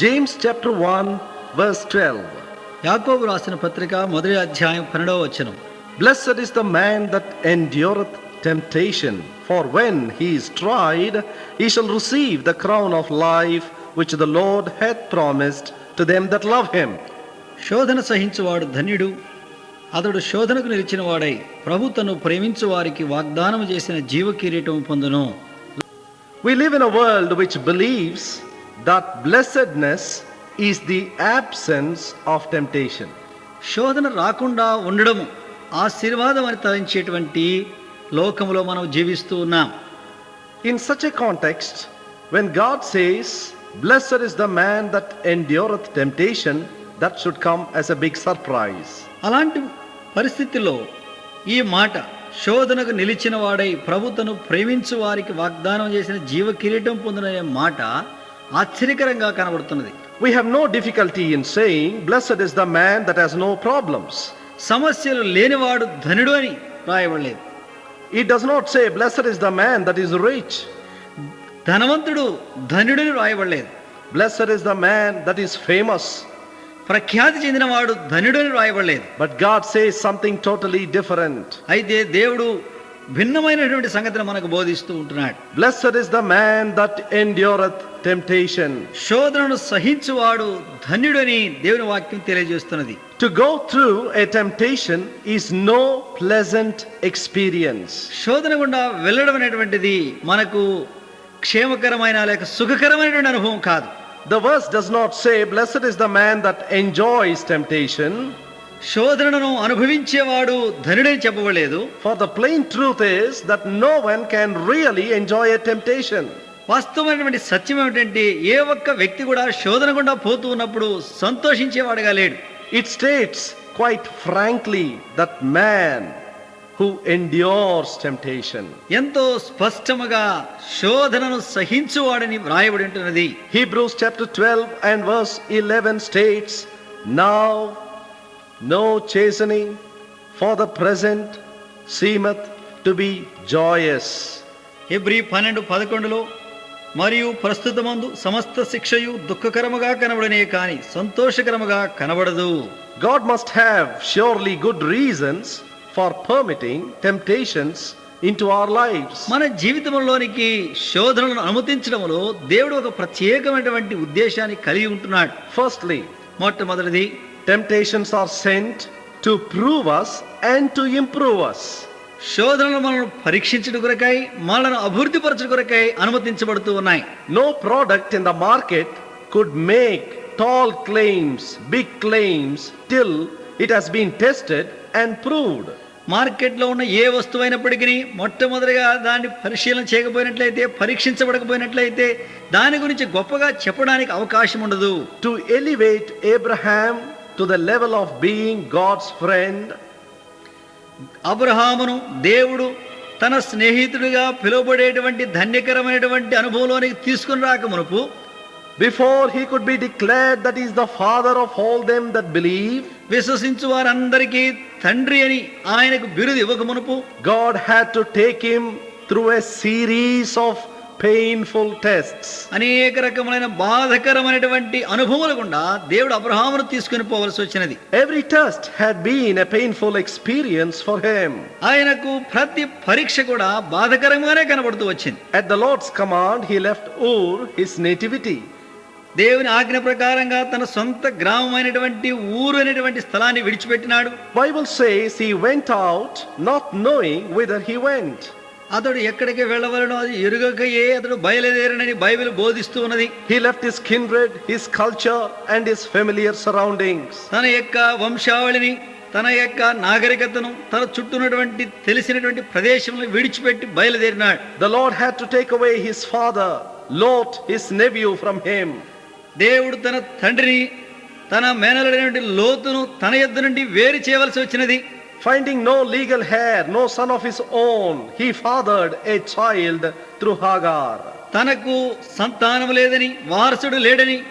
James chapter 1 verse 12. యాకోబు రాసిన పత్రిక మొదటి అధ్యాయం 12వ వచనం. Blessed is the man that endureth temptation, for when he is tried, he shall receive the crown of life which the Lord hath promised to them that love him. శోధన సహించువాడు ధన్యుడు, అతడు శోధనకు నిలిచిన వాడై ప్రభు తను ప్రేమించు వారికి వాగ్దానం చేసిన జీవ కిరీటం పొందును. We live in a world which believes that blessedness is the absence of temptation. శోధన రాకుండా ఉండడం ఆశీర్వాదం అని తలంచేటువంటి లోకములో మనం జీవిస్తూ ఉన్నాం. In such a context, when God says, "Blessed is the man that endureth temptation," that should come as a big surprise. అలాంటి పరిస్థితిలో ఈ మాట శోధనకు నిలిచిన వాడై ప్రభు తను ప్రేమించు వారికి వాగ్దానం చేసిన జీవ కిరీటం పొందుననే మాట ఆశ్చర్యకరంగా కనబడుతున్నది. We have no difficulty in saying, "Blessed is the man that has no problems." సమస్యలు లేనివాడు ధనుడు అని రాయబడలేదు. It does not say, "Blessed is the man that is rich." ధనవంతుడు ధనుడని రాయబడలేదు. Blessed is the man that is famous. ప్రఖ్యాతి చెందినవాడు ధనుడు అని రాయబడలేదు. But God says something totally different. అయితే దేవుడు భిన్నమైనటువంటి సంగతిని మనకు బోధిస్తూ ఉంటున్నాడు. Blessed is the man that endureth temptation. శోధనను సహించువాడు ధన్యుడని దేవుని వాక్యం తెలియజేస్తున్నది. To go through a temptation is no pleasant experience. శోధన గుండా వెళ్ళడం అనేటువంటిది మనకు క్షేమకరమైన లేక సుఖకరమైనటువంటి అనుభవం కాదు. The verse does not say, "Blessed is the man that enjoys temptation." శోధనను అనుభవించేవాడు ధనుడని చెప్పబడలేదు. For the plain truth is that no one can really enjoy a temptation. వాస్తవమైనటువంటి సత్యం ఏమిటంటే ఏ ఒక్క వ్యక్తి కూడా శోధన గుండా పోతూ ఉన్నప్పుడు సంతోషించేవాడుగా లేడు. It states quite frankly that man who endures temptation. ఎంతో స్పష్టముగా శోధనను సహించువాడని వ్రాయబడి ఉంటున్నది. Hebrews chapter 12 and verse 11 states, "Now no chastening for the present seemeth to be joyous." Hebrew 12:11 మరియు ప్రస్తుతమందు సమస్త శిక్షయు దుఃఖకరముగా కనబడనే కాని సంతోషకరముగా కనబడదు. God must have surely good reasons for permitting temptations into our lives. మన జీవితంలోనికి శోధనలను అనుమతించడంలో దేవుడు ఒక ప్రత్యేకమైనటువంటి ఉద్దేశాన్ని కలిగి ఉంటున్నాడు. Firstly, మొట్టమొదటిది, temptations are sent to prove us and to improve us. శోధనలు మనల్ని పరీక్షించడం కొరకై మనల్ని అభివృద్ధిపరచడం కొరకై అనుమతించబడుతూ ఉన్నాయి. No product in the market could make tall claims, big claims, till it has been tested and proved. మార్కెట్లో ఉన్న ఏ వస్తువైనప్పటికీ మొట్టమొదటిగా దాన్ని పరిశీలన చేయకపోయినట్లయితే, పరీక్షించబడకపోయినట్లయితే దాని గురించి గొప్పగా చెప్పడానికి అవకాశం ఉండదు. To elevate Abraham to the level of being God's friend, అబ్రహామును దేవుడు తన స్నేహితుడిగా పిలువబడేటువంటి ధన్యకరమైనటువంటి అనుభవంలోనికి తీసుకుని రాక మునుపు, before he could be declared that he is the father of all them that believe, విశ్వసించు వారందరికీ తండ్రి అని ఆయనకు బిరుదు ఇవ్వక మునుపు, God had to take him through a series of painful tests. అనేక రకమైన బాధకరమైనటువంటి అనుభవాలు గుండా దేవుడు అబ్రహామును తీసుకుని పోవలసి వచ్చినది. Every test had been a painful experience for him. ఆయనకు ప్రతి పరీక్ష కూడా బాధకరంగానే కనబడుతూ వచ్చింది. At the Lord's command, he left Ur, his nativity. దేవుని ఆజ్ఞ ప్రకారంగా తన సొంత గ్రామమైనటువంటి ఊరు అనేటువంటి స్థలాన్ని విడిచిపెట్టినాడు. Bible says he went out not knowing whither he went. అతడు ఎక్కడికి వెళ్ళవలనో అది ఎరుగకయే అతడు బయలుదేరనని బైబిల్ బోధిస్తూ ఉన్నది. He left his kindred, his culture and his familiar surroundings. తన యొక్క వంశావళిని, తన యొక్క నాగరికతను, తన చుట్టూనటువంటి తెలిసినటువంటి ప్రదేశంలో విడిచిపెట్టి బయలుదేరినాడు. The Lord had to take away his father, Lot, his nephew, from him. దేవుడు తన తండ్రిని, తన మేనలుడైనటువంటి లోతును తన యొద్ద నుండి వేరు చేయవలసి వచ్చినది. Finding no legal heir, no son of his own, he fathered a child through Hagar. తనకు సంతానం లేదని, వారసుడు లేడని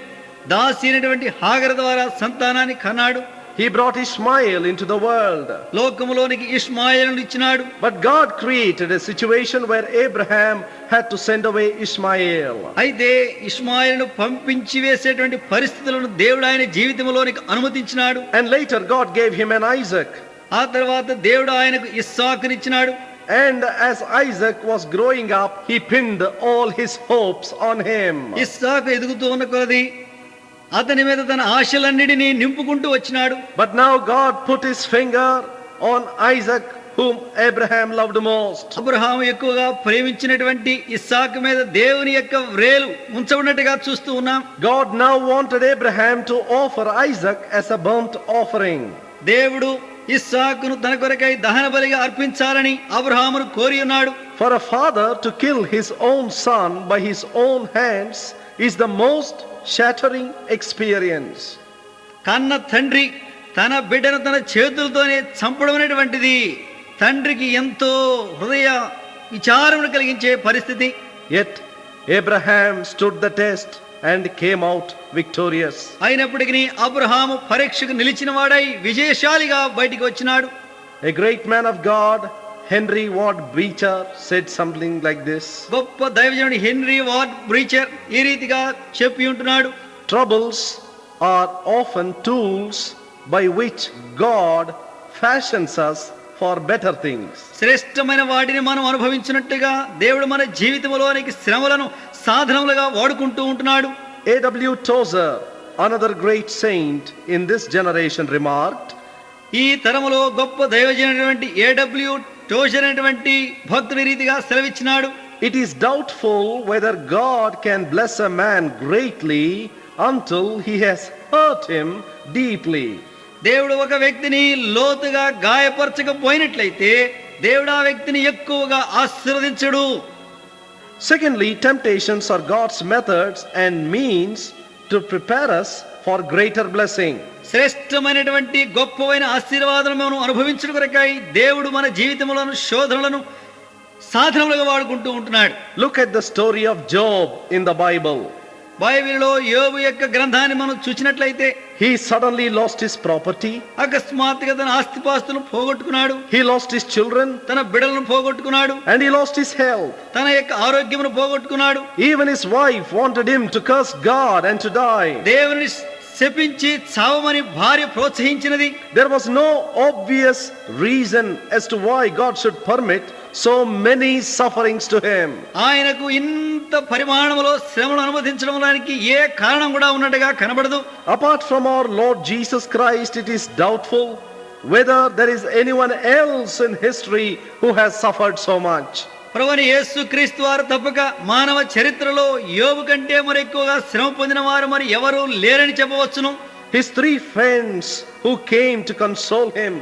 దాసి అయినటువంటి హాగర్ ద్వారా సంతానాన్ని కన్నాడు. He brought Ishmael into the world. లోకములోనికి ఇష్మాయేలును ఇచ్చినాడు. But God created a situation where Abraham had to send away Ishmael. అయితే ఇష్మాయేలును పంపించి వేసేటువంటి పరిస్థితులను దేవుడు ఆయన జీవితంలోనికి అనుమతించినాడు. And later God gave him an Isaac. ఆ తర్వాత దేవుడు ఆయనకు ఇస్సాకునిచ్చినాడు. And as Isaac was growing up, he pinned all his hopes on him. ఇస్సాకు ఎదుగుతూ ఉన్న కొలది అతని మీద తన ఆశలన్నిటినీ నింపుకుంటూ వచ్చినాడు. But now God put his finger on Isaac, whom Abraham loved most. Abraham ఎక్కువగా ప్రేమించినటువంటి ఇస్సాకు మీద దేవుని యొక్క వ్రేలు ఉంచబడినట్టుగా చూస్తూ ఉన్నాం. God now wanted Abraham to offer Isaac as a burnt offering. దేవుడు ఇస్సాకును తన కొరకై దహన బలిగా అర్పించాలని అబ్రహామును కోరి ఉన్నాడు. For a father to kill his own son by his own hands is the most shattering experience. కన్న తండ్రి తన బిడ్డను తన చేతులతోనే చంపడం అనేటువంటిది తండ్రికి ఎంతో హృదయ విచారమును కలిగించే పరిస్థితి. Yet Abraham stood the test and came out victorious. అయినప్పటికీ అబ్రహాము పరీక్షకు నిలిచిన వాడై విజయశాలిగా బయటికి వచ్చినాడు. A great man of God, Henry Ward Beecher, said something like this. గొప్ప దైవజనుడు హెన్రీ వార్డ్ బ్రీచర్ ఈ రీతిగా చెప్పి ఉంటున్నాడు. Troubles are often tools by which God fashions us for better things. శ్రేష్టమైన వాటిని మనం అనుభవించినట్టుగా దేవుడు మన జీవితంలోనికి శ్రమలను సాధనములుగా వాడుకుంటూ ఉంటున్నాడు. A.W. Tozer, another great saint in this generation, remarked, ఈ తరములో గొప్ప దైవజనుడైనటువంటి A.W. టోజర్ అనేటువంటి భక్తుడి రీతిగా సెలవిచ్చినాడు. it is doubtful whether God can bless a man greatly until he has hurt him deeply. దేవుడు ఒక వ్యక్తిని లోతుగా గాయపరచకపోయినట్లయితే దేవుడు ఆ వ్యక్తిని ఎక్కువగా ఆశీర్వదించడు. Secondly, temptations are God's methods and means to prepare us for greater blessing. శ్రేష్టమైనటువంటి గొప్పవైన ఆశీర్వాదములను అనుభవించడం కొరకై దేవుడు మన జీవితములను శోధనలను సాధనలుగా వాడుకుంటూ ఉంటున్నాడు. Look at the story of Job in the Bible. బైబిల్లో యోబు యొక్క గ్రంథాన్ని మనం చూసినట్లయితే He suddenly lost his property. అకస్మాత్తుగా తన ఆస్తిపాస్తులను పోగొట్టుకున్నాడు. He lost his children. తన బిడ్డలను పోగొట్టుకున్నాడు. And he lost his health. తన యొక్క ఆరోగ్యమును పోగొట్టుకున్నాడు. Even his wife wanted him to curse God and to die. దేవుని శపించి చావమని భార్య ప్రోత్సహించినది. There was no obvious reason as to why God should permit so many sufferings to him. ఆయనకు ఇంత పరిమాణములో శ్రమను అనుమతించడానికి ఏ కారణం కూడా ఉన్నట్టుగా కనబడదు. Apart from our Lord Jesus Christ, it is doubtful whether there is anyone else in history who has suffered so much. ప్రభువైన యేసుక్రీస్తు వారు తప్పక మానవ చరిత్రలో యోబు కంటే మరి ఎక్కువగా శ్రమ పొందిన వారు మరి ఎవరు లేరని చెప్పవచ్చును. His three friends who came to console him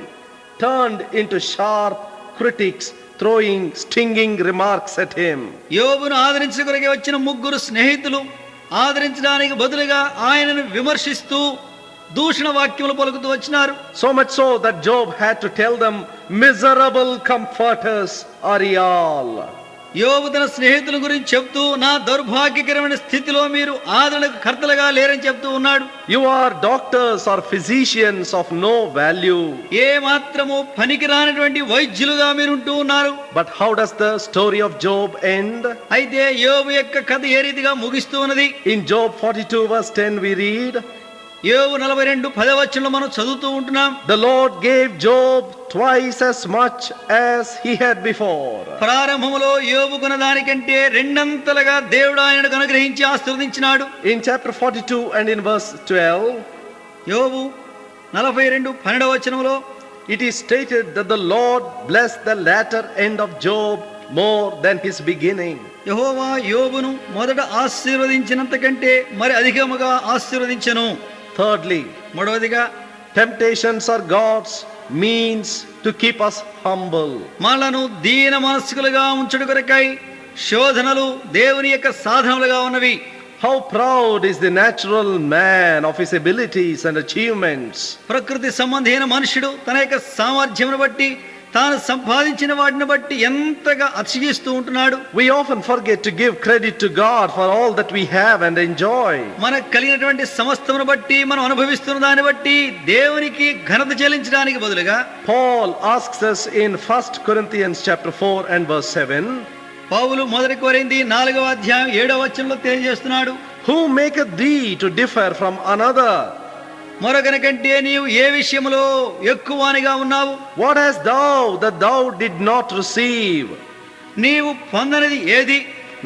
turned into sharp critics, throwing stinging remarks at him. యోబును ఆదరించడానికి వచ్చిన ముగ్గురు స్నేహితులు ఆదరించడానికి బదులుగా ఆయనను విమర్శిస్తూ దూషణ వాక్యములు పలుకుతూ వచ్చినారు. So much so that Job had to tell them, miserable comforters are ye all. యోబు తన స్నేహితుల గురించి చెప్తూ నా దౌర్భాగ్యకరమైన స్థితిలో మీరు ఆదరణకు కర్తలుగా లేరని చెప్తూ ఉన్నాడు. You are doctors or physicians of no value. ఏ మాత్రము పనికిరానటువంటి వైద్యులుగా మీరు ఉంటూ ఉన్నారు. But how does the story of Job end? అయితే యోబు యొక్క కథ ఏ రీతిగా ముగిస్తూ ఉన్నది? In Job 42 verse 10 we read, యోబు 42:10 మనం చదువుతూ ఉంటున్నాం. the Lord gave Job twice as much as he had before. ప్రారంభములో యోబుకున్న దానికంటే రెండంతలుగా దేవుడు ఆయనకు అనుగ్రహించి ఆశీర్వదించినాడు. In chapter 42 and in verse 12, యోబు 42:12 it is stated that the Lord blessed the latter end of Job more than his beginning. యెహోవా యోబును మొదట ఆశీర్వదించినంత కంటే మరి అధికముగా ఆశీర్వదించెను. Thirdly, మూడవదిగా temptations are God's means to keep us humble. మనలను దీన మనస్కులుగా ఉంచుట కొరకై శోధనలు దేవుని యొక్క సాధనలుగా ఉన్నవి. How proud is the natural man of his abilities and achievements. ప్రకృతి సంబంధమైన మనుషుడు తన యొక్క సామర్థ్యమును బట్టి తాను సంపాదించిన వాటిని బట్టి ఎంతగా అతిశయిస్తూ ఉంటున్నాడు. We often forget to give credit to God for all that we have and enjoy. మనకు కలిగినటువంటి సమస్తమును బట్టి మనం అనుభవిస్తున్న దాన్ని బట్టి దేవునికి ఘనత చెల్లించడానికి బదులుగా Paul asks us in 1 Corinthians chapter 4 and verse 7, పౌలు 1 కొరింథీ 4వ అధ్యాయం 7వ వచనంలో తెలియజేస్తున్నాడు, who maketh thee to differ from another? మరొకని కంటే నీవు ఏ విషయంలో ఎక్కువనిగా ఉన్నావు? What hast thou that thou did not receive? నీవు పొందనిది ఏది?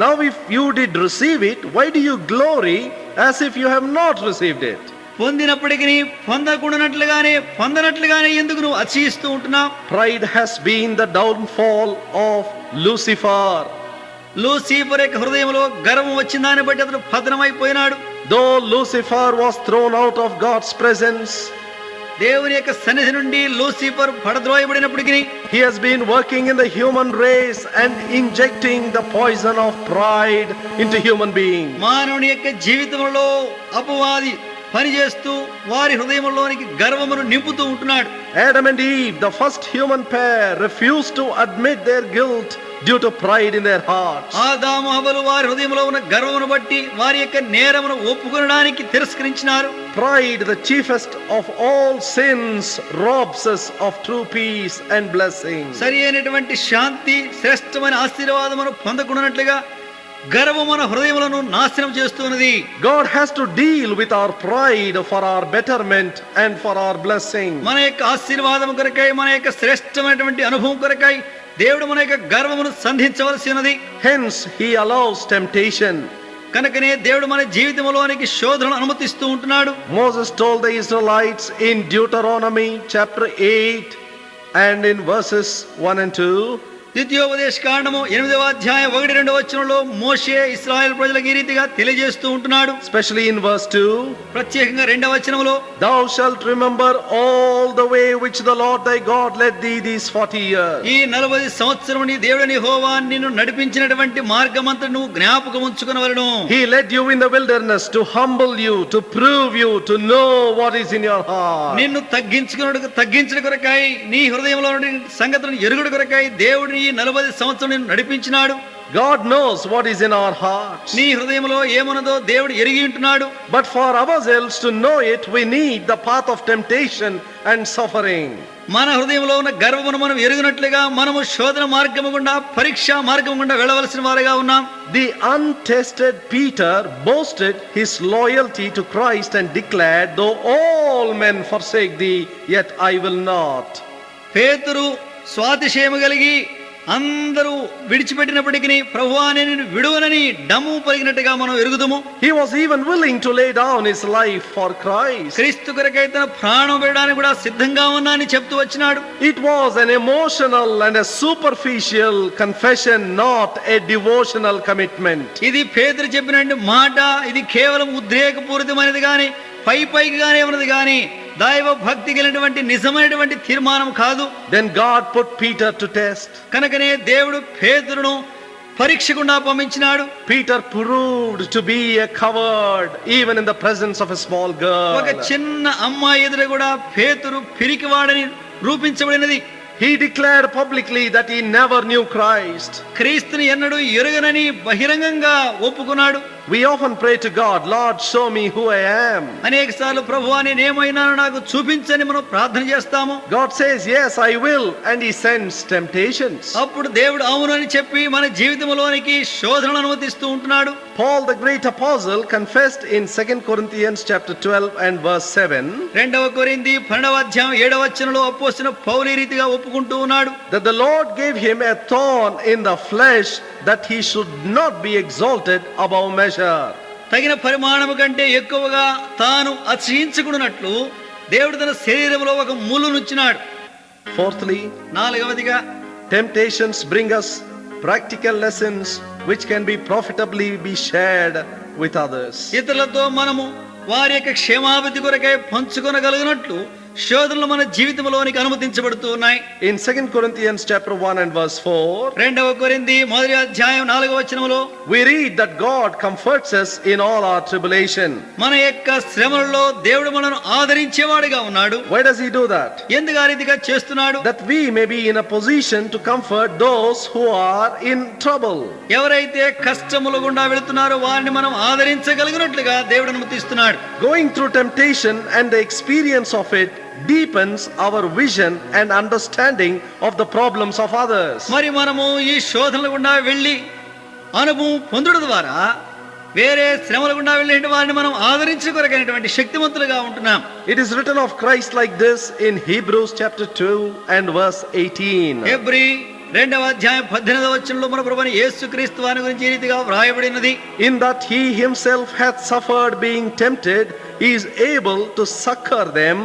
Now if you did receive it, why do you glory as if you have not received it? పొందినప్పటికీ పొందనట్లుగానే ఎందుకు నువ్వు అతిశయిస్తూ ఉంటున్నావు? Pride has been the downfall of Lucifer. Lucifer యొక్క హృదయంలో గర్వం వచ్చిన దాన్ని బట్టి అతడు పతనమైపోయినాడు. Though Lucifer was thrown out of God's presence, దేవుని యొక్క సన్నిధి నుండి Lucifer పడద్రోయబడినప్పటికీ he has been working in the human race and injecting the poison of pride into human beings. మానవుని యొక్క జీవితంలో అపవాది పనిచేస్తూ వారి హృదయంలోనికి గర్వమును నింపుతూ ఉంటున్నాడు. Adam and Eve, the first human pair, refused to admit their guilt due to pride in their hearts. ఆదాము హవ్వలు వారి హృదయంలో ఉన్న గర్వమును బట్టి వారి యొక్క నేరమును ఒప్పుకొనడానికి తిరస్కరించినారు. Pride, the chiefest of all sins, robs us of true peace and blessing. సరి అయినటువంటి శాంతి, శ్రేష్టమైన ఆశీర్వాదమును పొందకుండానట్లుగా గర్వము మన హృదయములను నాశనం చేస్తున్నది. God has to deal with our pride for our betterment and for our blessing. మన యొక్క ఆశీర్వాదము కొరకై, మన యొక్క శ్రేష్టమైనటువంటి అనుభవం కొరకై దేవుడు మన యొక్క గర్వమును సంధించవలసి ఉన్నది. Hence he allows temptation. కనుకనే దేవుడు మన జీవితంలోనికి శోధనను అనుమతిస్తూ ఉంటున్నాడు. Moses told the Israelites in Deuteronomy chapter 8 and in verses 1 and 2, ద్వితీయోపదేశ కాండము 8వ అధ్యాయం 1-2 వచనంలో మోషే ఇశ్రాయేలు ప్రజలకు ఈ రీతిగా తెలియజేస్తూ ఉంటున్నాడు. especially in verse 2, ప్రత్యేకంగా 2వ వచనంలో, thou shalt remember all the way which the Lord thy God led thee these 40 years. ఈ 40 సంవత్సరం నీ దేవుడని యెహోవా నిన్ను నడిపించినటువంటి మార్గమంతా నువ్వు జ్ఞాపకం ఉంచుకొనవలెను. He led you in the wilderness to humble you, to prove you, to know what is in your heart. నిన్ను తగ్గించడం కొరకై, నీ హృదయంలో ఉన్న సంగతులను ఎరుగుడు కొరకై దేవుడు ఈ 40 సంవత్సరం నిన్ను నడిపించినాడు. God knows what is in our hearts. నీ హృదయంలో ఏమున్నదో దేవుడు ఎరిగి ఉంటున్నాడు. But for ourselves to know it, we need the path of temptation and suffering. మన హృదయంలో ఉన్న గర్వమును మనం ఎరుగునట్లుగా మనము శోధన మార్గము గుండా, పరీక్షా మార్గము గుండా వెళ్ళవలసిన వారుగా ఉన్నాం. The untested Peter boasted his loyalty to Christ and declared, though all men forsake thee, yet I will not. పేతురు స్వాతిశయము కలిగి అందరూ విడిచిపెట్టినప్పటికీ ప్రభువా నేను విడువనని డమ్ము పలికినట్టుగా మనం ఎరుగుదుము. He was even willing to lay down his life for Christ. క్రీస్తు కొరకై తన ప్రాణం పెట్టడానికి కూడా సిద్ధంగా ఉన్నా అని చెప్తూ వచ్చినాడు. It was an emotional and a superficial confession, not a devotional commitment. ఇది పేతురు చెప్పిన మాట, ఇది కేవలం ఉద్రేకపూరితమైనది గాని, పైగానే ఉన్నది గాని, దైవ భక్తి కలిగినటువంటి నిజమైనటువంటి తీర్మానం కాదు. Then God put Peter to test. కనుకనే దేవుడు పేతురును పరీక్షకుండా పంపించినాడు. Peter proved to be a coward even in the presence of a small girl. ఒక చిన్న అమ్మాయి ఎదుట కూడా పేతురు పిరికివాడని రూపించబడినది. He declared publicly that he never knew Christ. క్రీస్తుని ఎన్నడూ ఎరుగనని బహిరంగంగా ఒప్పుకున్నాడు. We often pray to God, Lord, show me who I am. అనేకసార్లు ప్రభువా నేనేమైనానో నాకు చూపించని మనం ప్రార్థన చేస్తాము. God says, yes, I will, and he sends temptations. అప్పుడు దేవుడు అవును అని చెప్పి మన జీవితంలోనికి శోధనను అనుమతిస్తూ ఉంటున్నాడు. Paul the great apostle confessed in 2 Corinthians chapter 12 and verse 7, 2 కొరింథీ 12వ అధ్యాయం 7వ వచనంలో అపోస్తలుడైన పౌలు ఈ రీతిగా ఒప్పుకుంటూ ఉన్నాడు. that the Lord gave him a thorn in the flesh, that he should not be exalted above measure. తగిన పరిమాణము కంటే ఎక్కువగా తాను అతిశయించకున్నట్లు దేవుడు తన శరీరంలో ఒక ముళ్ళునుంచినాడు. Fourthly, 4వదిగా, temptations bring us practical lessons which can be profitably be shared with others. ఇతరులతో మనము వారి యొక్క క్షేమాభివృద్ధి కొరకై పంచుకొనగలిగినట్లు శోధనలు మన జీవితంలోనికి అనుమతించబడుతూ ఉన్నాయి. In 2 Corinthians chapter 1 and verse 4, 2 కొరింథీ 1:4 we read that God comforts us in all our tribulation. మన యొక్క శ్రమలలో దేవుడు మనను ఆదరించేవాడుగా ఉన్నాడు. Why does he do that? ఎందుకు ఆ రీతిగా చేస్తున్నాడు? That we may be in a position to comfort those who are in trouble. ఎవరైతే కష్టముల గుండా వెళుతున్నారో వారిని మనం ఆదరించగలిగినట్లుగా దేవుడు అనుమతిస్తున్నాడు. Going through temptation and the experience of it deepens our vision and understanding of the problems of others. మరి మనము ఈ శోధనల గుండా వెళ్ళి అనుభవం పొందడం ద్వారా వేరే శ్రమల గుండా వెళ్ళే వారిని మనం ఆదరించుకోగలిగినటువంటి శక్తివంతులుగా ఉంటున్నాం. It is written of Christ like this in Hebrews chapter 2 and verse 18. Hebrew 2:18 మన ప్రభువైన యేసుక్రీస్తు వారి గురించి ఈ రీతిగా వ్రాయబడినది. In that he himself hath suffered being tempted, he is able to succor them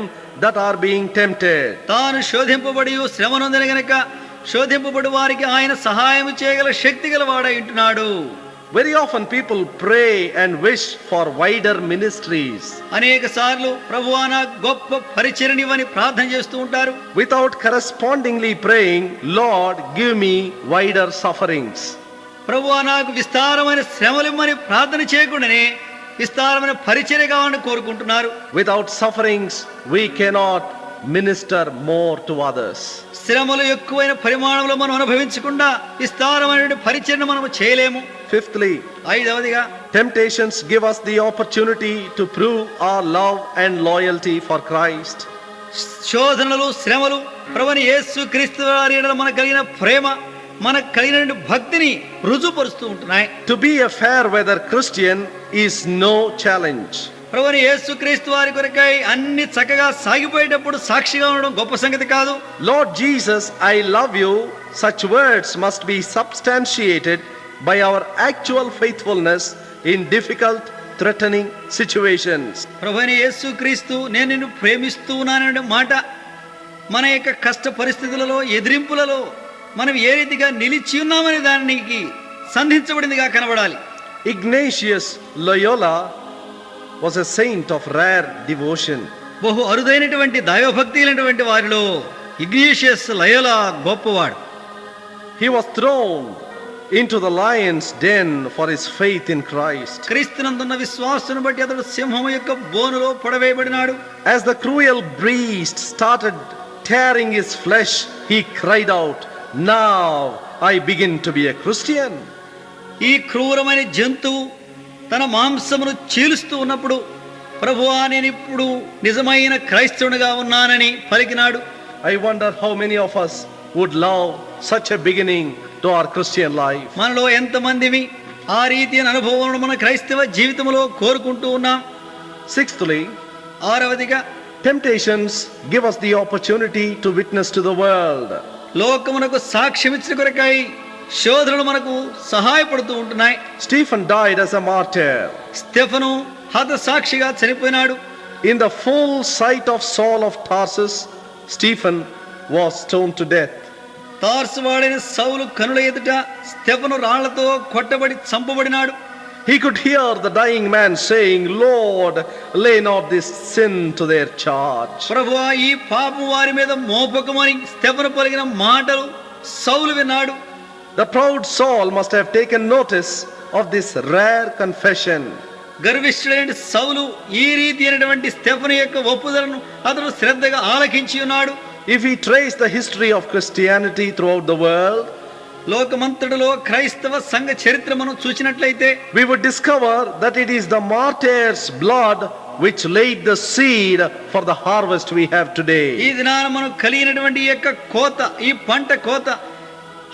that are being tempted. తాను శోధింపబడి శ్రమ నొందిన గనుక శోధింపబడు వారికి ఆయన సహాయం చేయగల శక్తి గలవాడై ఉంటున్నాడు. Very often people pray and wish for wider ministries అనేక సార్లు ప్రభువా నాకు గొప్ప పరిచర్యనివ్వని ప్రార్థన చేస్తూ ఉంటారు. without correspondingly praying, Lord, give me wider sufferings. ప్రభువా నాకు విస్తారమైన శ్రమలిమ్మని ప్రార్థన చేయకుండానే విస్తారమైన పరిచర్య కావాలని కోరుకుంటున్నారు. Without sufferings we cannot minister more to others. శ్రమలు ఎక్కువైన పరిమాణంలో మనం అనుభవించకుండా విస్తారమైన పరిచర్యను మనం చేయలేము. Fifthly, 5వదిగా temptations give us the opportunity to prove our love and loyalty for Christ. శోధనలు శ్రమలు ప్రభువైన యేసుక్రీస్తు వారి యెడల మనకు కలిగిన ప్రేమ మనకు కలిగిన భక్తిని రుజువుపరుస్తూ ఉంటున్నాయి. To be a fair weather Christian is no challenge. ప్రభువైన యేసుక్రీస్తు వారి కొరకై అన్ని చక్కగా సాగిపోయేటప్పుడు సాక్షిగా ఉండడం గొప్ప సంగతి కాదు. Lord Jesus, I love you. Such words must be substantiated by our actual faithfulness in difficult, threatening situations. ప్రభువైన యేసుక్రీస్తు నేను నిన్ను ప్రేమిస్తున్నాననే మాట మన యొక్క కష్ట పరిస్థితులలో ఎదిరింపులలో మనం ఏ రీతిగా నిలిచి ఉన్నామనే దానికి సంధించబడిందిగా కనబడాలి. Ignatius Loyola was a saint of rare devotion. బహు అరుదైనటువంటి దైవభక్తి అయినటువంటి వారిలో ఇగ్నేషియస్ లయోలా గొప్పవాడు. He was thrown into the lion's den for his faith in Christ. క్రీస్తునందున్న విశ్వాసాన్ని బట్టి అతడు సింహము యొక్క బోనులో పడవేయబడినాడు. As the cruel beast started tearing his flesh, he cried out, "Now I begin to be a Christian." ఈ క్రూరమైన జంతువు తన మాంసమును చీలుస్తూ ఉన్నప్పుడు ప్రభువా నేను ఇప్పుడు నిజమైన క్రైస్తవునిగా ఉన్నానని పలికినాడు. I wonder how many of us would love such a beginning to our Christian life. మనలో ఎంతమందివి ఆ రీతి అనుభవం మన క్రైస్తవ జీవితంలో కోరుకుంటూ ఉన్నాం. Sixthly, 6వదిగా temptations give us the opportunity to witness to the world. లోకమునకు సాక్ష్యమిచ్చిన కొరకై శోధనలు మనకు సహాయపడుతూ ఉంటున్నాయి. Stephen died as a martyr. Stephen హత సాక్షిగా చనిపోయినాడు. In the full sight of Saul of Tarsus, Stephen was stoned to death. తార్సువాడైన సౌలు కనుల ఎదుట స్టెఫను రాళ్లతో కొట్టబడి చంపబడినాడు. He could hear the dying man saying, "Lord, lay not this sin to their charge." ప్రభువా ఈ పాపం వారి మీద మోపకమని స్టెఫను పలికిన మాటలు సౌలు విన్నాడు. The proud Saul must have taken notice of this rare confession. గర్విష్ఠుడైన సౌలు ఈ రీతి అయినటువంటి స్టెఫను యొక్క ఒప్పుదలను అతడు శ్రద్ధగా ఆలకించి ఉన్నాడు. If we trace the history of Christianity throughout the world, లోకమంతటిలో క్రైస్తవ సంఘ చరిత్ర మనం చూసినట్లయితే we would discover that it is the martyr's blood which laid the seed for the harvest we have today. ఈ దినాన మనం కలిగినటువంటి యొక్క కోత, ఈ పంట కోత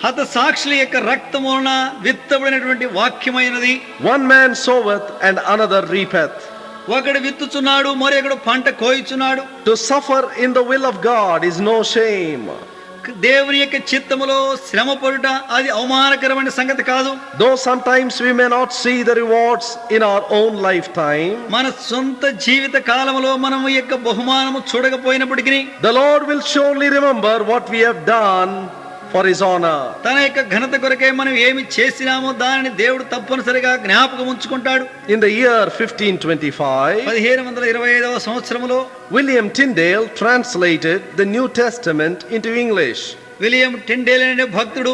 హత సాక్షుల యొక్క రక్తము వలన విత్తబడినటువంటి వాక్యమైనది. One man soweth and another reapeth. ఒకడు విత్తుచున్నాడు, మరి ఒకడు పంట కోయుచున్నాడు. To suffer in the will of God is no shame. దేవుని యొక్క చిత్తములో శ్రమ పడుట అది అవమానకరమైన సంగతి కాదు. Though sometimes we may not see the rewards in our own lifetime, మన సొంత జీవిత కాలములో మనం ఈ యొక్క బహుమానము చూడకపోయినప్పటికీ the Lord will surely remember what we have done for his honor. తన యొక్క ఘనత కొరకే మనం ఏమి చేసినామో దానిని దేవుడు తప్పనిసరిగా జ్ఞాపకం ఉంచుకుంటాడు. In the year 1525, 1525వ సంవత్సరములో William Tyndale translated the New Testament into English. William Tyndale అనే భక్తుడు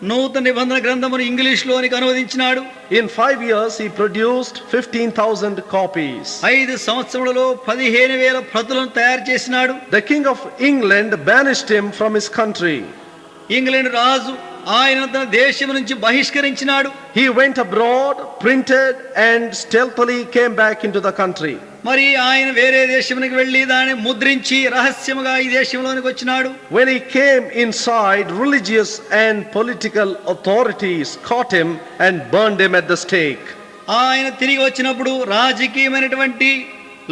నూతన నిబంధన గ్రంథమును ఇంగ్లీష్లోనికి అనువదించినాడు. In 5 years, he produced 15,000 copies. 5 సంవత్సరములలో 15,000 ప్రతులను తయారు చేసినాడు. The King of England banished him from his country. England రాజు ఆయన తన దేశం నుంచి బహిష్కరించినాడు. He went abroad, printed, and stealthily came back into the country. మరి ఆయన వేరే దేశమునికి వెళ్ళి దాన్ని ముద్రించి రహస్యముగా ఈ దేశంలోనికి వచ్చినాడు. When he came inside, religious and political authorities caught him and burned him at the stake. ఆయన తిరిగి వచ్చినప్పుడు రాజకీయమైనటువంటి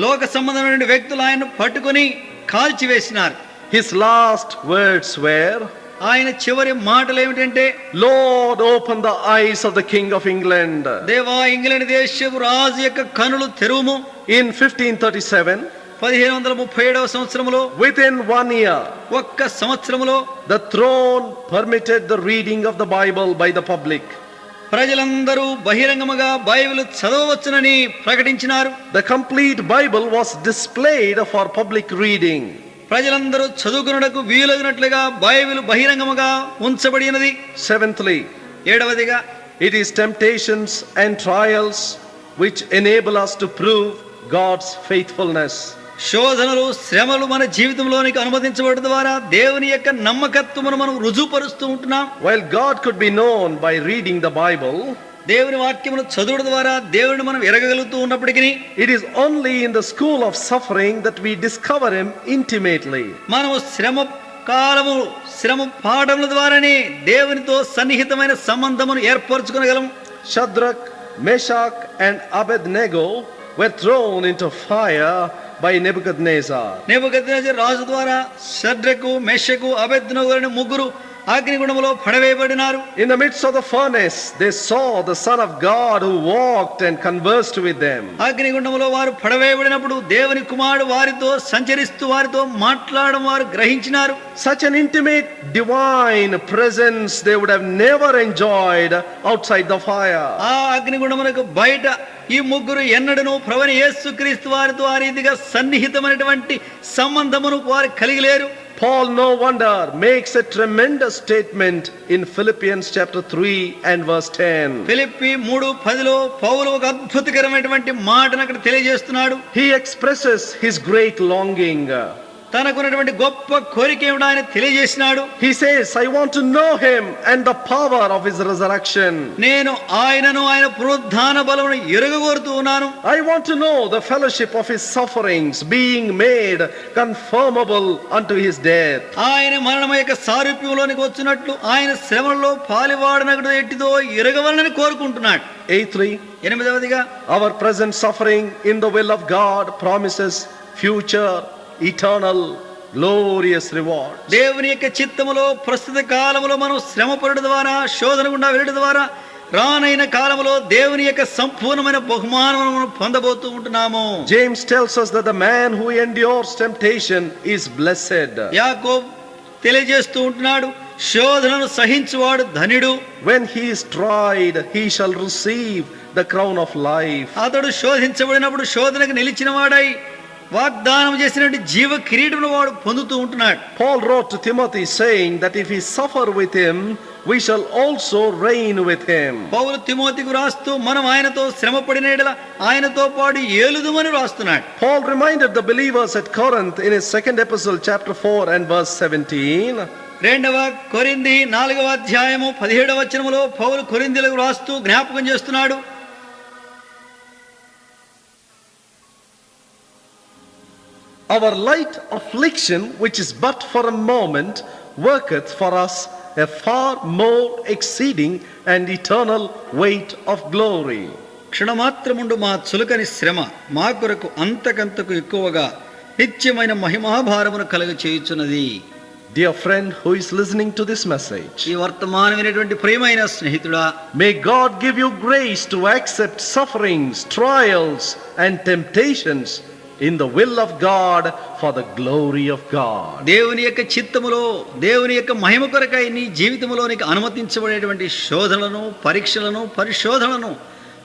లోక సంబంధమైన వ్యక్తులు ఆయన పట్టుకొని కాల్చివేసినారు. His last words were, ఆయన చివరి మాటలు ఏమిటంటే, Lord, open the eyes of the King of England. దేవా ఇంగ్లాండ్ దేశపు రాజు యొక్క కనులు తెరువుము. In 1537, 1537వ సంవత్సరములో within 1 year, ఒక్క సంవత్సరములో the throne permitted the reading of the Bible by the public. ప్రజలందరూ బహిరంగముగా బైబిల్ చదవవచ్చునని ప్రకటించినారు. The complete Bible was displayed for public reading. ప్రజలందరూ చదువుకున్నటకు వీలగినట్లుగా బైబిల్ బహిరంగముగా ఉంచబడినది. Seventhly, 7వదిగా, it is temptations and trials which enable us to prove God's faithfulness. శోధనలు శ్రమలు మన జీవితంలోనికి అనుమతించబడడం ద్వారా దేవుని యొక్క నమ్మకత్వమును మనం రుజువుపరుస్తూ ఉంటున్నాం. While God could be known by reading the Bible, దేవుని వాక్యమును చదువుట ద్వారా దేవుని మనం ఎరగగలుగుతూ ఉన్నప్పటికీ it is only in the school of suffering that we discover him intimately. మనము శ్రమ పాఠముల ద్వారానే దేవునితో సన్నిహితమైన సంబంధమును ఏర్పరచుకోగలం. Shadrach, Meshach, and Abednego were thrown into fire by Nebuchadnezzar. నెబుకద్నెజరు రాజు ద్వారా షద్రకు, మెషకు, అబేద్నెగో అనే ముగ్గురు అగ్నిగుండములో పడవేయబడినారు. In the midst of the furnace, they saw the Son of God who walked and conversed with them. అగ్నిగుండములో వారు పడవేయబడినప్పుడు దేవుని కుమారుడు వారితో సంచరిస్తూ వారితో మాట్లాడడం వారు గ్రహించినారు. Such an intimate divine presence they would have never enjoyed outside the fire. ఆ అగ్నిగుండమునకు బయట ఈ ముగ్గురు ఎన్నడను ప్రభువైన యేసుక్రీస్తు వారితో ఆ రీతిగా సన్నిహితమైనటువంటి సంబంధమును వారు కలిగి లేరు. Paul, no wonder, makes a tremendous statement in Philippians chapter 3 and verse 10. Philippi 3:10లో పౌలు ఒక అద్భుతకరమైనటువంటి మాటను అక్కడ తెలియజేస్తున్నాడు. He expresses his great longing. తనకున్నటువంటి గొప్ప కోరిక ఏమిటో ఆయన తెలియజేసినాడు. He says, I want to know him and the power of his resurrection. నేను ఆయనను ఆయన పునరుద్ధాన బలమును ఎరుగగోరుతూ ఉన్నాను. I want to know the fellowship of his sufferings being made conformable unto his death. ఆయన మరణం యొక్క సారూప్యంలోనికి వచ్చినట్లు ఆయన శ్రమలలో పాలివాడనగడు ఎట్టిదో ఎరగవలనని కోరుకుంటున్నాడు. Eighthly, 8వదిగా, our present suffering in the will of God promises future eternal glorious reward. దేవుని యొక్క చిత్తములో ప్రస్తుత కాలములో మనం శ్రమ పడడం ద్వారా శోధన గుండా వెళ్ళడం ద్వారా రానైన కాలములో దేవుని యొక్క సంపూర్ణమైన బహుమానమును పొందబోతూ ఉంటున్నాము. James tells us that the man who endures temptation is blessed. యాకోబు తెలియజేస్తూ ఉంటున్నాడు, శోధనను సహించువాడు ధన్యుడు. When he is tried, he shall receive the crown of life. అతడు శోధించబడినప్పుడు శోధనకు నిలిచిన వాడై వాగ్దానం చేసినటువంటి జీవ కిరీటమును వాడు పొందుతూ ఉంటున్నాడు. Paul wrote to Timothy saying that if we suffer with him, we shall also reign with him. పౌలు తిమోతికి రాస్తూ మనం ఆయనతో శ్రమ పడిన యెడల ఆయనతో పాటు ఏలుదుమని రాస్తున్నాడు. Paul reminded the believers at Corinth in his second epistle chapter 4 and verse 17. 2వ కొరింథీ 4వ అధ్యాయము 17వ వచనములో పౌలు కొరింథీయులకు రాస్తూ జ్ఞాపకం చేస్తున్నాడు. Our light affliction, which is but for a moment, worketh for us a far more exceeding and eternal weight of glory. క్షణమాత్రముండు మా చులకని శ్రమ మా కొరకు అంతకంతకు ఎక్కువగా నిత్యమైన మహిమాభారమును కలుగ చేయుచున్నది. Dear friend who is listening to this message, ఈ వర్తమానం వినేటువంటి ప్రియమైన స్నేహితుడా, may God give you grace to accept sufferings, trials and temptations in the will of God for the glory of God. దేవుని యొక్క చిత్తములో దేవుని యొక్క మహిమ కొరకై నీ జీవితంలో నీకు అనుమతించబడేటువంటి శోధనలను పరీక్షలను పరిశోధనలను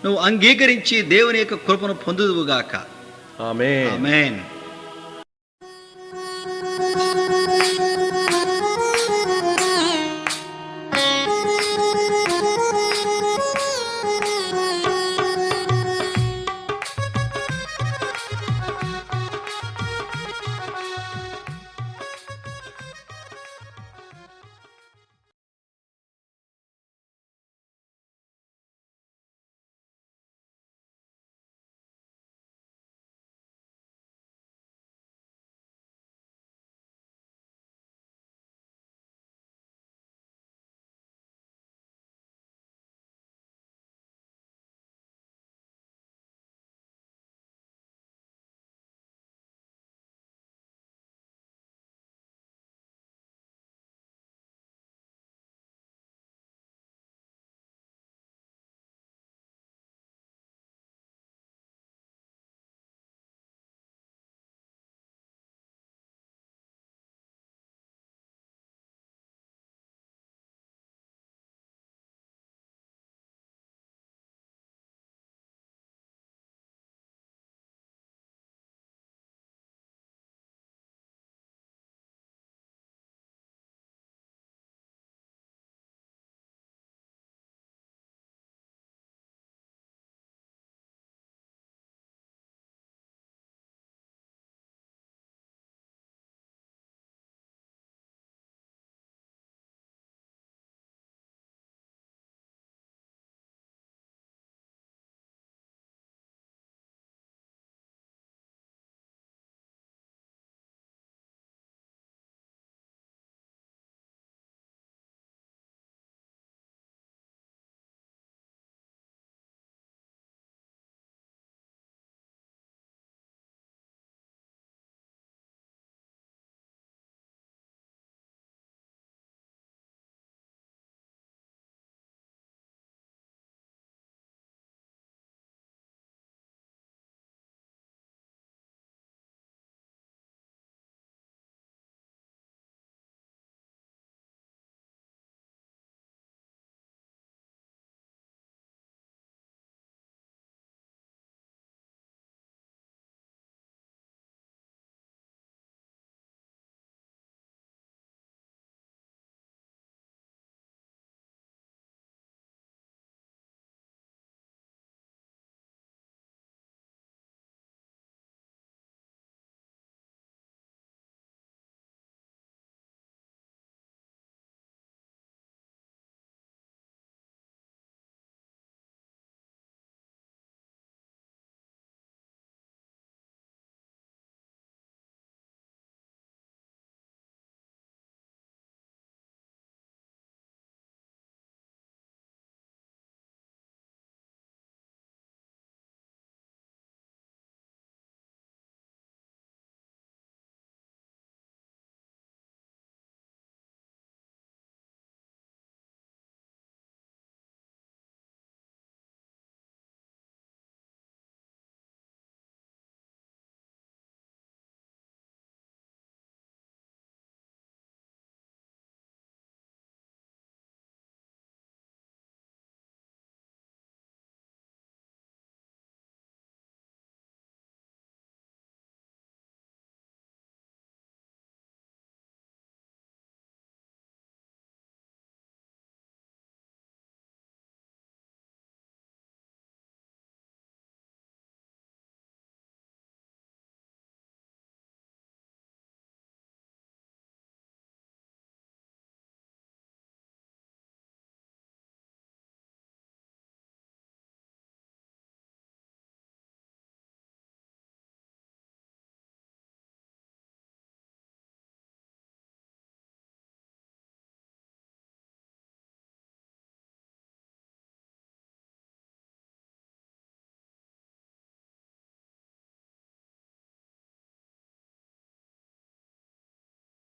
నువ్వు అంగీకరించి దేవుని యొక్క కృపను పొందుదువుగాక. Amen. ఆమేన్.